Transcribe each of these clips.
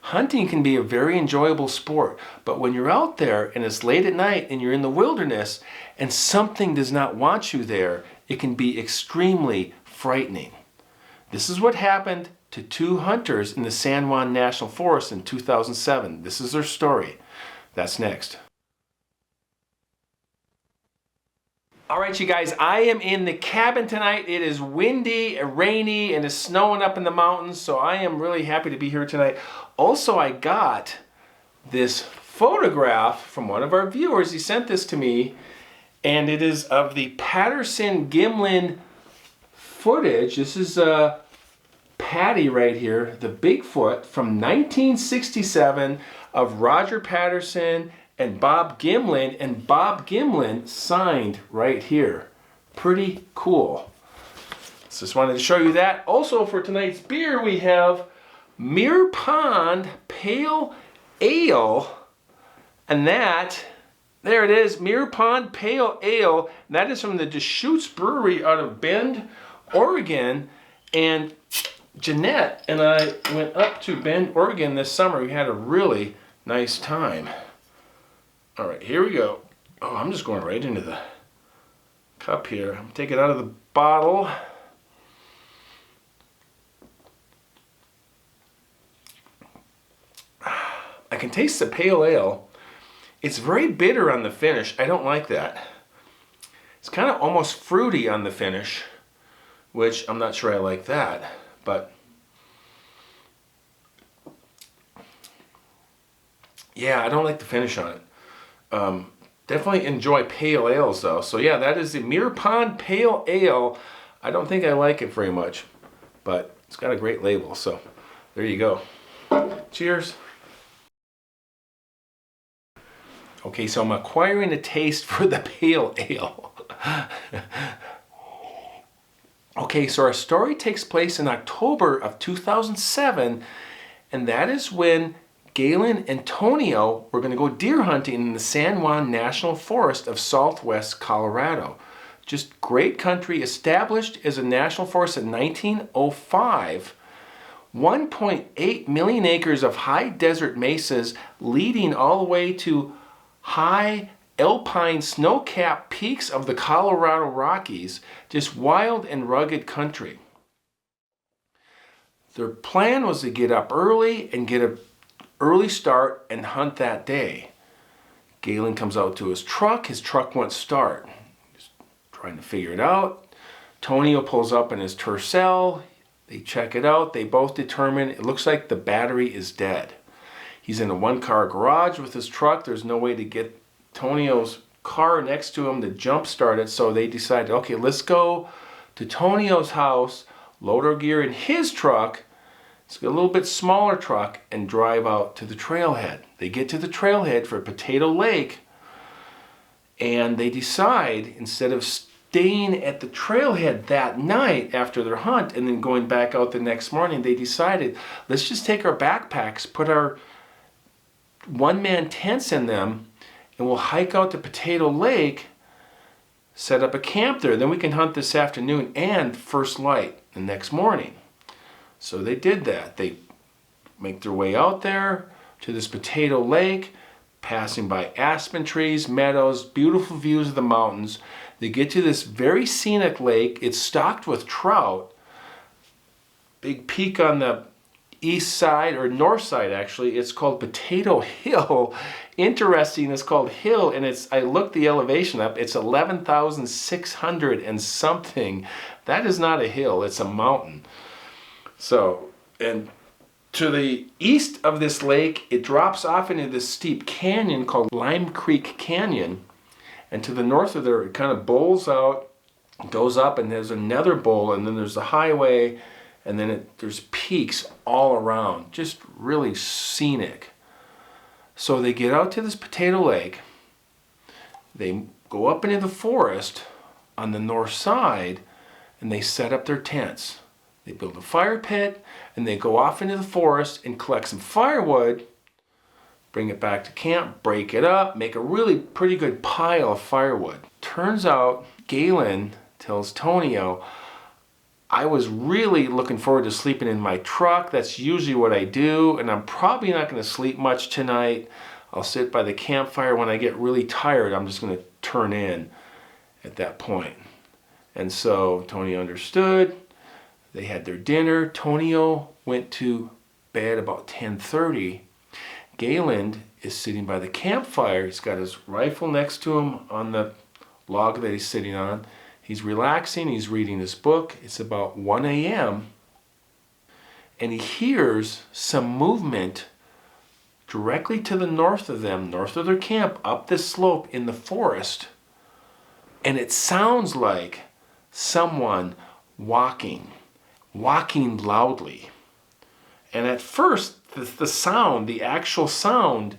Hunting can be a very enjoyable sport, but when you're out there and it's late at night and you're in the wilderness and something does not want you there, it can be extremely frightening. This is what happened to two hunters in the San Juan National Forest in 2007. This is their story. That's next. All right, you guys, I am in the cabin tonight. It is windy, rainy, and it's snowing up in the mountains, so I am really happy to be here tonight. Also, I got this photograph from one of our viewers. He sent this to me, and it is of the Patterson-Gimlin footage. This is Patty right here, the Bigfoot from 1967 of Roger Patterson and Bob Gimlin, and Bob Gimlin signed right here. Pretty cool. So just wanted to show you that. Also for tonight's beer we have Mirror Pond Pale Ale, and that, there it is, Mirror Pond Pale Ale. That is from the Deschutes Brewery out of Bend, Oregon. And Jeanette and I went up to Bend, Oregon this summer. We had a really nice time. All right, here we go. Oh, I'm just going right into the cup here. I'm taking it out of the bottle. I can taste the pale ale. It's very bitter on the finish. I don't like that. It's kind of almost fruity on the finish, which I'm not sure I like that, but yeah, I don't like the finish on it. Definitely enjoy pale ales though. So yeah, that is the Mirror Pond Pale Ale. I don't think I like it very much, but it's got a great label. So there you go. Cheers. Okay, so I'm acquiring a taste for the pale ale. Okay, so our story takes place in October of 2007, and that is when Galen and Tonio were going to go deer hunting in the San Juan National Forest of southwest Colorado. Just great country, established as a national forest in 1905. 1.8 million acres of high desert mesas leading all the way to high alpine snow-capped peaks of the Colorado Rockies. Just wild and rugged country. Their plan was to get up early and get an early start and hunt that day. Galen comes out to his truck won't start. He's trying to figure it out. Tonio pulls up in his Tercel. They check it out. They both determine it looks like the battery is dead. He's in a one-car garage with his truck. There's no way to get Tonio's car next to him to jump start it, so they decided, okay, let's go to Tonio's house, load our gear in his truck. It's a little bit smaller truck, and drive out to the trailhead. They get to the trailhead for Potato Lake, and they decide, instead of staying at the trailhead that night after their hunt and then going back out the next morning, they decided, let's just take our backpacks, put our one-man tents in them, and we'll hike out to Potato Lake, set up a camp there. Then we can hunt this afternoon and first light the next morning. So they did that. They make their way out there to this Potato Lake, passing by aspen trees, meadows, beautiful views of the mountains. They get to this very scenic lake. It's stocked with trout. Big peak on the east side, or north side actually. It's called Potato Hill. Interesting, it's called Hill, and I looked the elevation up. It's 11,600 and something. That is not a hill, it's a mountain. So, and to the east of this lake, it drops off into this steep canyon called Lime Creek Canyon. And to the north of there, it kind of bowls out, goes up, and there's another bowl, and then there's the highway, and then there's peaks all around. Just really scenic. So they get out to this Potato Lake. They go up into the forest on the north side, and they set up their tents. They build a fire pit, and they go off into the forest and collect some firewood, bring it back to camp, break it up, make a really pretty good pile of firewood. Turns out Galen tells Tonio, I was really looking forward to sleeping in my truck. That's usually what I do, and I'm probably not going to sleep much tonight. I'll sit by the campfire. When I get really tired, I'm just going to turn in at that point. And so Tonio understood. They had their dinner. Tonio went to bed about 10:30. Galen is sitting by the campfire. He's got his rifle next to him on the log that he's sitting on. He's relaxing. He's reading his book. It's about 1 a.m. And he hears some movement directly to the north of them, north of their camp, up this slope in the forest. And it sounds like someone walking loudly. And at first, the sound, the actual sound,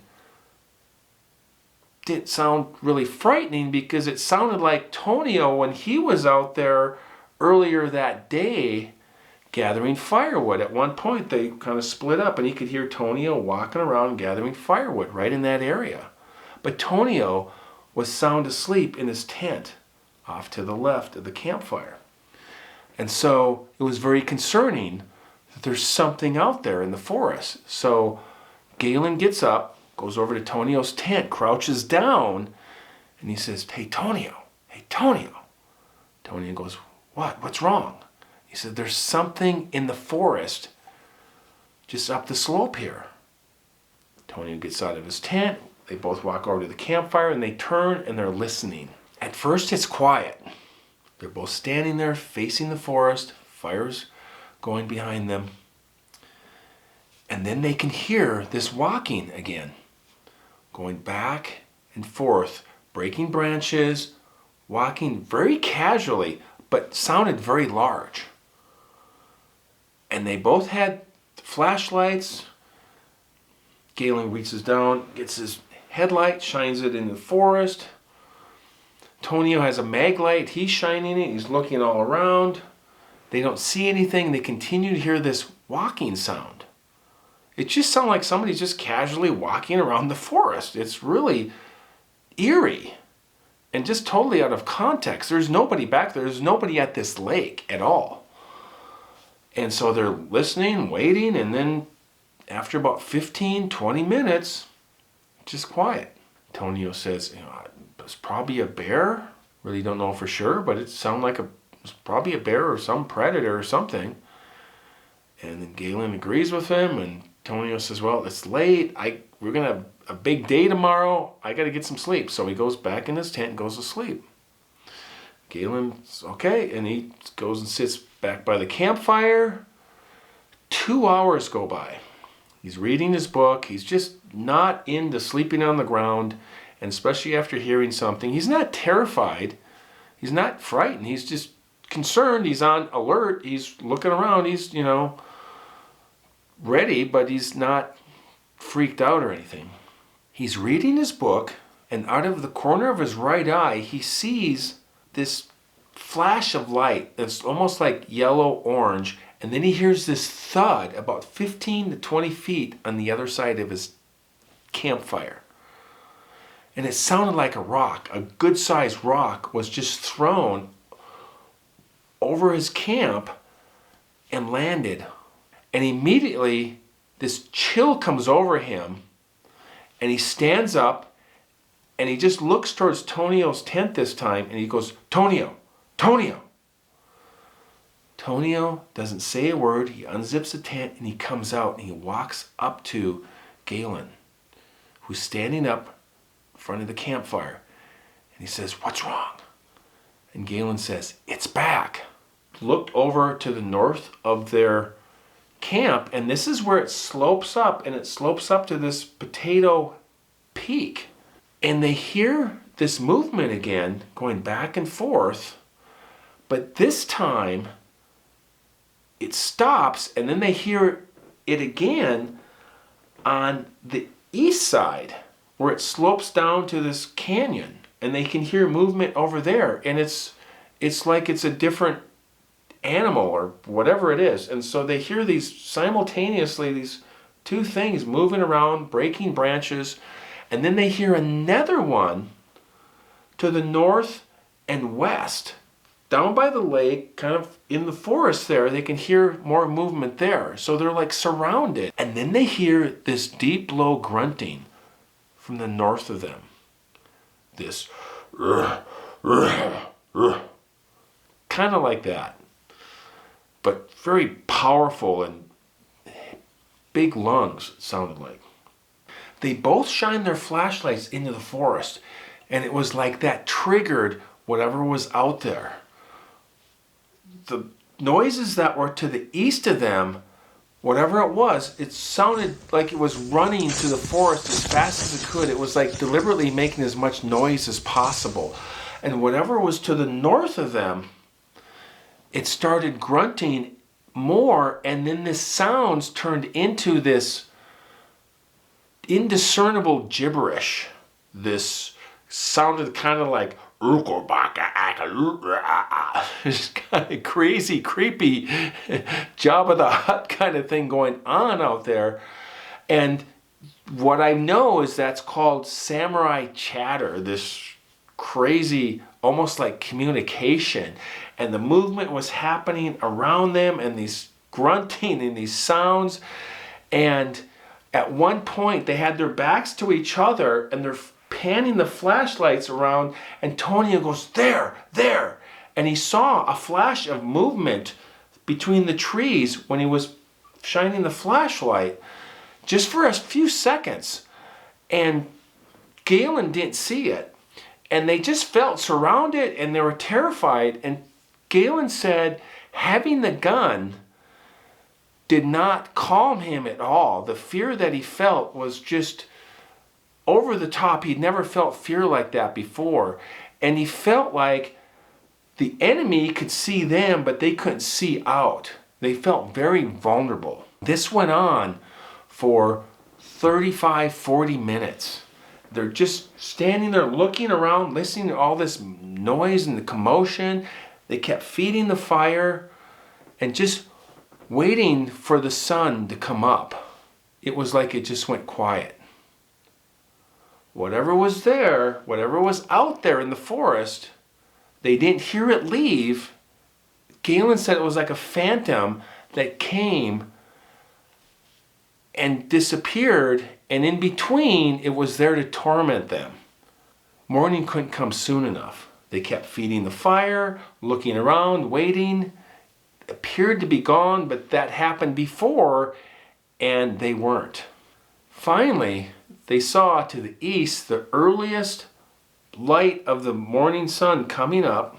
didn't sound really frightening because it sounded like Tonio when he was out there earlier that day gathering firewood. At one point, they kind of split up and he could hear Tonio walking around gathering firewood right in that area. But Tonio was sound asleep in his tent off to the left of the campfire. And so it was very concerning that there's something out there in the forest. So Galen gets up, goes over to Tonio's tent, crouches down, and he says, hey, Tonio. Tonio goes, what? What's wrong? He said, there's something in the forest just up the slope here. Tonio gets out of his tent. They both walk over to the campfire, and they turn, and they're listening. At first, it's quiet. They're both standing there facing the forest, fire's going behind them. And then they can hear this walking again, going back and forth, breaking branches, walking very casually, but sounded very large. And they both had flashlights. Galen reaches down, gets his headlight, shines it in the forest. Tonio has a mag light. He's shining it. He's looking all around. They don't see anything. They continue to hear this walking sound. It just sounds like somebody's just casually walking around the forest. It's really eerie and just totally out of context. There's nobody back there. There's nobody at this lake at all. And so they're listening, waiting, and then after about 15, 20 minutes, just quiet. Tonio says, it's probably a bear. Really don't know for sure, but it sounded like it's probably a bear or some predator or something. And then Galen agrees with him, and Tonio says, well, it's late. We're going to have a big day tomorrow. I got to get some sleep. So he goes back in his tent and goes to sleep. Galen's okay, and he goes and sits back by the campfire. 2 hours go by. He's reading his book. He's just not into sleeping on the ground. And especially after hearing something, he's not terrified. He's not frightened. He's just concerned. He's on alert. He's looking around. He's, ready, but he's not freaked out or anything. He's reading his book, and out of the corner of his right eye, he sees this flash of light that's almost like yellow-orange, and then he hears this thud about 15 to 20 feet on the other side of his campfire. And it sounded like a rock, a good-sized rock, was just thrown over his camp and landed. And immediately, this chill comes over him, and he stands up, and he just looks towards Tonio's tent this time, and he goes, Tonio! Tonio doesn't say a word. He unzips the tent, and he comes out, and he walks up to Galen, who's standing up in front of the campfire. And he says, what's wrong? And Galen says, it's back. Looked over to the north of their camp, and this is where it slopes up, and it slopes up to this potato peak. And they hear this movement again, going back and forth, but this time it stops, and then they hear it again on the east side, where it slopes down to this canyon, and they can hear movement over there, and it's like it's a different animal or whatever it is. And so they hear these simultaneously, these two things moving around, breaking branches, and then they hear another one to the north and west. down by the lake, kind of in the forest there, they can hear more movement there. So they're like surrounded. And then they hear this deep, low grunting from the north of them. This kind of like that, but very powerful and big lungs, it sounded like. They both shined their flashlights into the forest, and it was like that triggered whatever was out there. The noises that were to the east of them, whatever it was, it sounded like it was running to the forest as fast as it could. It was like deliberately making as much noise as possible. And whatever was to the north of them, it started grunting more, and then the sounds turned into this indiscernible gibberish. This sounded kind of like this kind of crazy, creepy Jabba the Hutt kind of thing going on out there. And what I know is that's called samurai chatter, this crazy, almost like communication. And the movement was happening around them, and these grunting and these sounds. And at one point, they had their backs to each other, and they're panning the flashlights around, and Tonio goes, there, there. And he saw a flash of movement between the trees when he was shining the flashlight, just for a few seconds. And Galen didn't see it. And they just felt surrounded, and they were terrified. And Galen said having the gun did not calm him at all. The fear that he felt was just over the top. He'd never felt fear like that before. And he felt like the enemy could see them, but they couldn't see out. They felt very vulnerable. This went on for 35, 40 minutes. They're just standing there looking around, listening to all this noise and the commotion. They kept feeding the fire and just waiting for the sun to come up. It was like it just went quiet. Whatever was there, whatever was out there in the forest, they didn't hear it leave. Galen said it was like a phantom that came and disappeared, and in between, it was there to torment them. Morning couldn't come soon enough. They kept feeding the fire, looking around, waiting. It appeared to be gone, but that happened before, and they weren't. Finally, they saw to the east the earliest light of the morning sun coming up,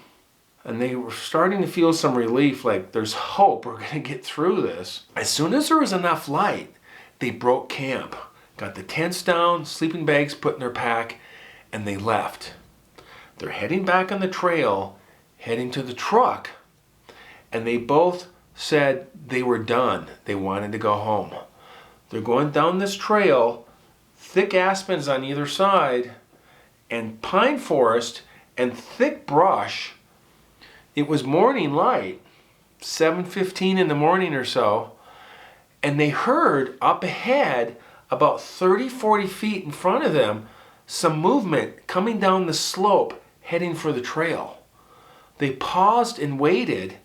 and they were starting to feel some relief, like there's hope, we're going to get through this. As soon as there was enough light, they broke camp, got the tents down, sleeping bags put in their pack, and they left. They're heading back on the trail, heading to the truck, and they both said they were done. They wanted to go home. They're going down this trail, thick aspens on either side, and pine forest, and thick brush. It was morning light, 7:15 in the morning or so, and they heard up ahead, about 30, 40 feet in front of them, some movement coming down the slope, heading for the trail. They paused and waited,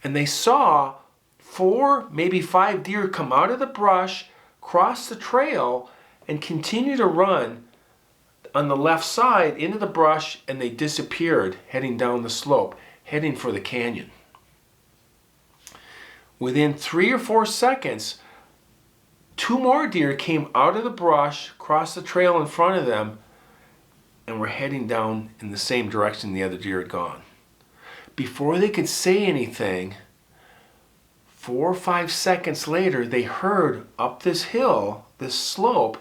and they saw 4, maybe 5 deer come out of the brush, cross the trail, and continue to run on the left side into the brush, and they disappeared, heading down the slope, heading for the canyon. Within 3 or 4 seconds, 2 more deer came out of the brush, crossed the trail in front of them, and were heading down in the same direction the other deer had gone. Before they could say anything, 4 or 5 seconds later, they heard up this hill, this slope,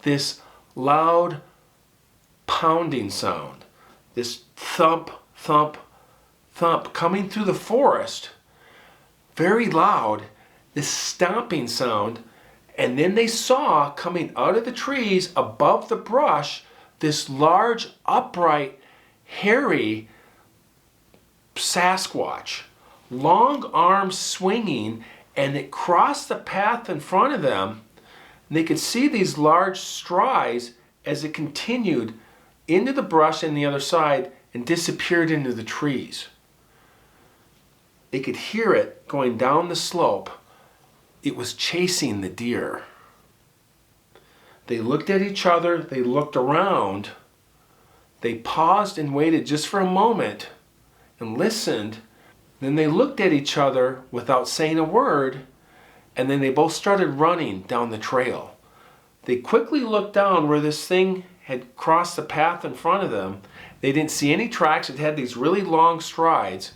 this loud pounding sound, this thump, thump, thump coming through the forest, very loud, this stomping sound. And then they saw coming out of the trees above the brush this large, upright, hairy Sasquatch, long arms swinging, and it crossed the path in front of them. And they could see these large strides as it continued into the brush on the other side and disappeared into the trees. They could hear it going down the slope. It was chasing the deer. They looked at each other, they looked around, they paused and waited just for a moment and listened. Then they looked at each other without saying a word, and then they both started running down the trail. They quickly looked down where this thing had crossed the path in front of them. They didn't see any tracks. It had these really long strides.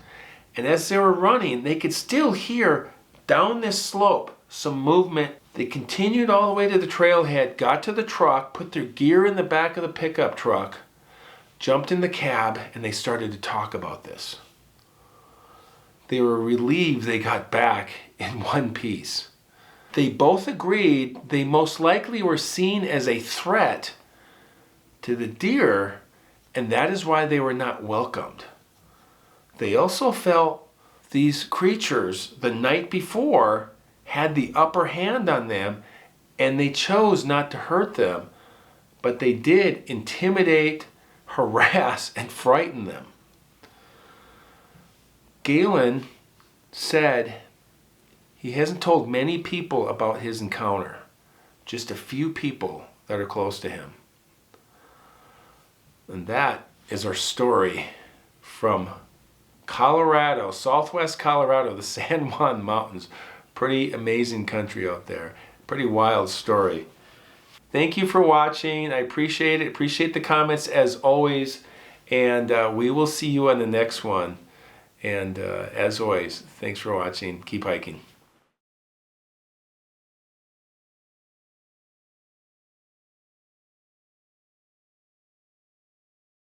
And as they were running, they could still hear down this slope some movement. They continued all the way to the trailhead, got to the truck, put their gear in the back of the pickup truck, jumped in the cab, and they started to talk about this. They were relieved they got back in one piece. They both agreed they most likely were seen as a threat to the deer, and that is why they were not welcomed. They also felt these creatures the night before had the upper hand on them, and they chose not to hurt them, but they did intimidate, harass, and frighten them. Galen said he hasn't told many people about his encounter, just a few people that are close to him. And that is our story from Colorado, southwest Colorado, the San Juan Mountains. Pretty amazing country out there. Pretty wild story. Thank you for watching. I appreciate it. Appreciate the comments as always. And we will see you on the next one. And as always, thanks for watching. Keep hiking.